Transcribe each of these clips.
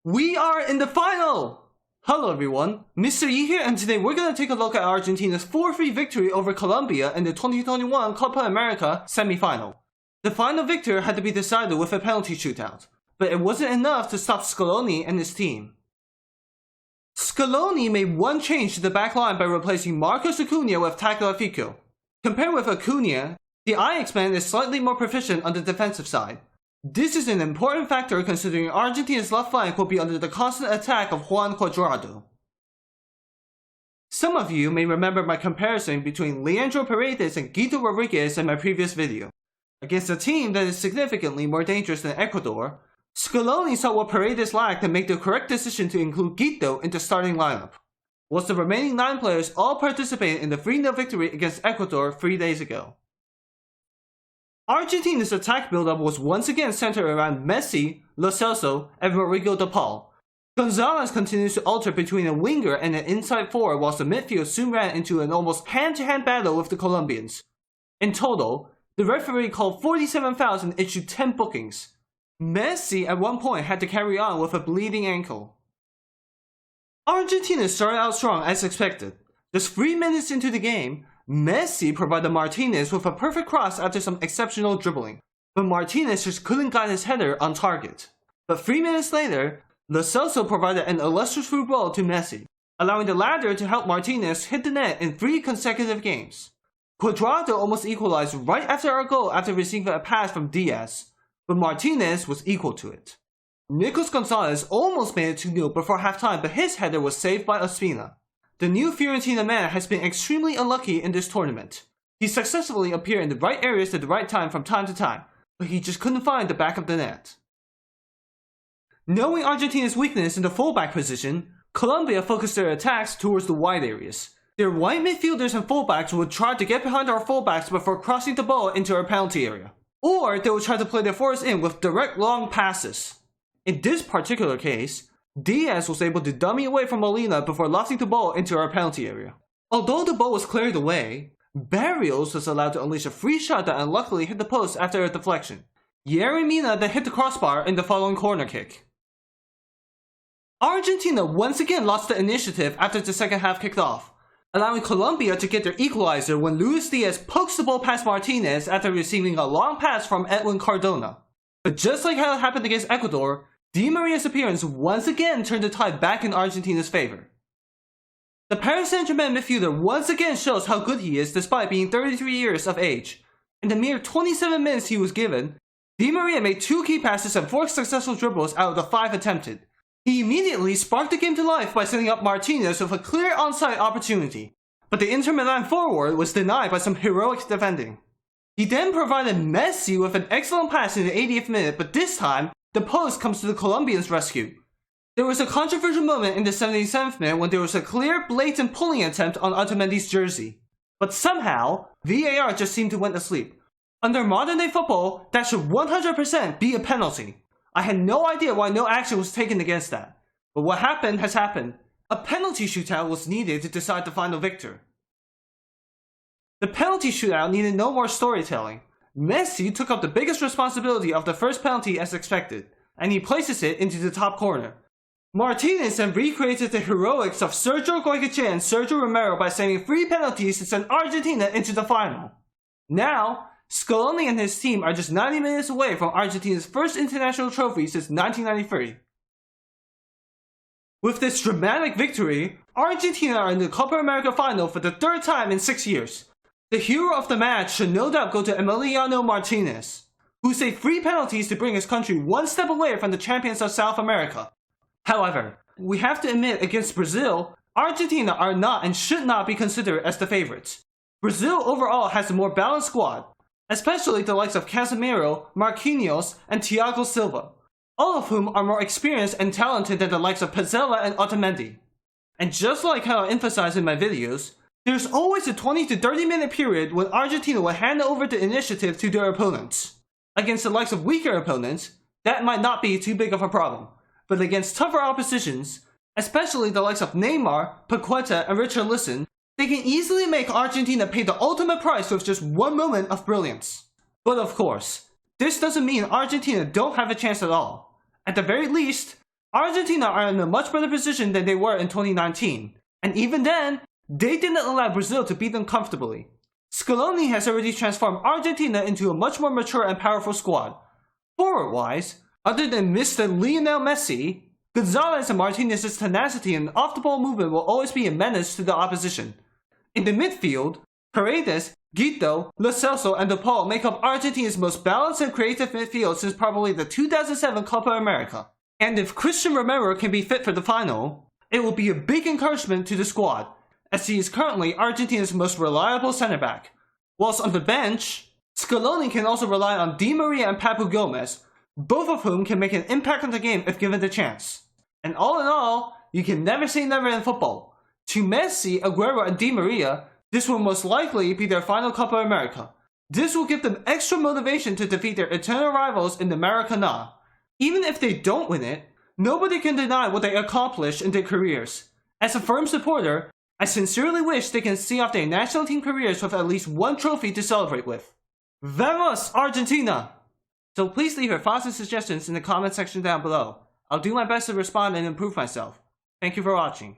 We are in the final! Hello everyone, Mr. Yi here, and today we're going to take a look at Argentina's 4-3 victory over Colombia in the 2021 Copa America semi-final. The final victor had to be decided with a penalty shootout, but it wasn't enough to stop Scaloni and his team. Scaloni made one change to the back line by replacing Marcos Acuna with Tagliafico. Compared with Acuna, the Ajax man is slightly more proficient on the defensive side. This is an important factor considering Argentina's left flank will be under the constant attack of Juan Cuadrado. Some of you may remember my comparison between Leandro Paredes and Guido Rodriguez in my previous video. Against a team that is significantly more dangerous than Ecuador, Scaloni saw what Paredes lacked and made the correct decision to include Guido in the starting lineup, whilst the remaining 9 players all participated in the 3-0 victory against Ecuador 3 days ago. Argentina's attack build-up was once again centered around Messi, Lo Celso, and Rodrigo de Paul. Gonzalez continues to alter between a winger and an inside forward, whilst the midfield soon ran into an almost hand-to-hand battle with the Colombians. In total, the referee called 47 fouls and issued 10 bookings. Messi at one point had to carry on with a bleeding ankle. Argentina started out strong as expected. Just 3 minutes into the game, Messi provided Martinez with a perfect cross after some exceptional dribbling, but Martinez just couldn't guide his header on target. But 3 minutes later, Lo Celso provided an illustrious through ball to Messi, allowing the latter to help Martinez hit the net in 3 consecutive games. Cuadrado almost equalized right after our goal after receiving a pass from Diaz, but Martinez was equal to it. Nicolas Gonzalez almost made it 2-0 before halftime, but his header was saved by Ospina. The new Fiorentina man has been extremely unlucky in this tournament. He successfully appeared in the right areas at the right time from time to time, but he just couldn't find the back of the net. Knowing Argentina's weakness in the fullback position, Colombia focused their attacks towards the wide areas. Their wide midfielders and fullbacks would try to get behind our fullbacks before crossing the ball into our penalty area, or they would try to play their forwards in with direct long passes. In this particular case, Diaz was able to dummy away from Molina before lofting the ball into our penalty area. Although the ball was cleared away, Barrios was allowed to unleash a free shot that unluckily hit the post after a deflection. Yerry Mina then hit the crossbar in the following corner kick. Argentina once again lost the initiative after the second half kicked off, allowing Colombia to get their equalizer when Luis Diaz pokes the ball past Martinez after receiving a long pass from Edwin Cardona. But just like how it happened against Ecuador, Di Maria's appearance once again turned the tide back in Argentina's favor. The Paris Saint-Germain midfielder once again shows how good he is despite being 33 years of age. In the mere 27 minutes he was given, Di Maria made 2 key passes and 4 successful dribbles out of the 5 attempted. He immediately sparked the game to life by setting up Martinez with a clear onside opportunity, but the Inter Milan forward was denied by some heroic defending. He then provided Messi with an excellent pass in the 80th minute, but this time, the post comes to the Colombians' rescue. There was a controversial moment in the 77th minute when there was a clear, blatant pulling attempt on Otamendi's jersey. But somehow, VAR just seemed to went asleep. Under modern-day football, that should 100% be a penalty. I had no idea why no action was taken against that. But what happened has happened. A penalty shootout was needed to decide the final victor. The penalty shootout needed no more storytelling. Messi took up the biggest responsibility of the first penalty as expected, and he places it into the top corner. Martinez then recreated the heroics of Sergio Goycochea and Sergio Romero by saving 3 penalties to send Argentina into the final. Now, Scaloni and his team are just 90 minutes away from Argentina's first international trophy since 1993. With this dramatic victory, Argentina are in the Copa America final for the 3rd time in 6 years. The hero of the match should no doubt go to Emiliano Martinez, who saved 3 penalties to bring his country 1 step away from the champions of South America. However, we have to admit against Brazil, Argentina are not and should not be considered as the favorites. Brazil overall has a more balanced squad, especially the likes of Casemiro, Marquinhos, and Thiago Silva, all of whom are more experienced and talented than the likes of Pezzella and Otamendi. And just like how I emphasize in my videos, there's always a 20 to 30 minute period when Argentina will hand over the initiative to their opponents. Against the likes of weaker opponents, that might not be too big of a problem, but against tougher oppositions, especially the likes of Neymar, Paqueta, and Richarlison, they can easily make Argentina pay the ultimate price with just 1 moment of brilliance. But of course, this doesn't mean Argentina don't have a chance at all. At the very least, Argentina are in a much better position than they were in 2019, and even then, they didn't allow Brazil to beat them comfortably. Scaloni has already transformed Argentina into a much more mature and powerful squad. Forward-wise, other than Mr. Lionel Messi, Gonzalez and Martinez's tenacity and off-the-ball movement will always be a menace to the opposition. In the midfield, Paredes, Guito, Lo Celso, and De Paul make up Argentina's most balanced and creative midfield since probably the 2007 Copa America. And if Christian Romero can be fit for the final, it will be a big encouragement to the squad, as he is currently Argentina's most reliable center back. Whilst on the bench, Scaloni can also rely on Di Maria and Papu Gomez, both of whom can make an impact on the game if given the chance. And all in all, you can never say never in football. To Messi, Aguero, and Di Maria, this will most likely be their final Copa America. This will give them extra motivation to defeat their eternal rivals in the Maracanã. Even if they don't win it, nobody can deny what they accomplished in their careers. As a firm supporter, I sincerely wish they can see off their national team careers with at least one trophy to celebrate with. Vamos, Argentina! So please leave your thoughts and suggestions in the comment section down below. I'll do my best to respond and improve myself. Thank you for watching.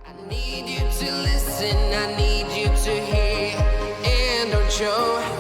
I need you to listen, I need you to hear, and don't show.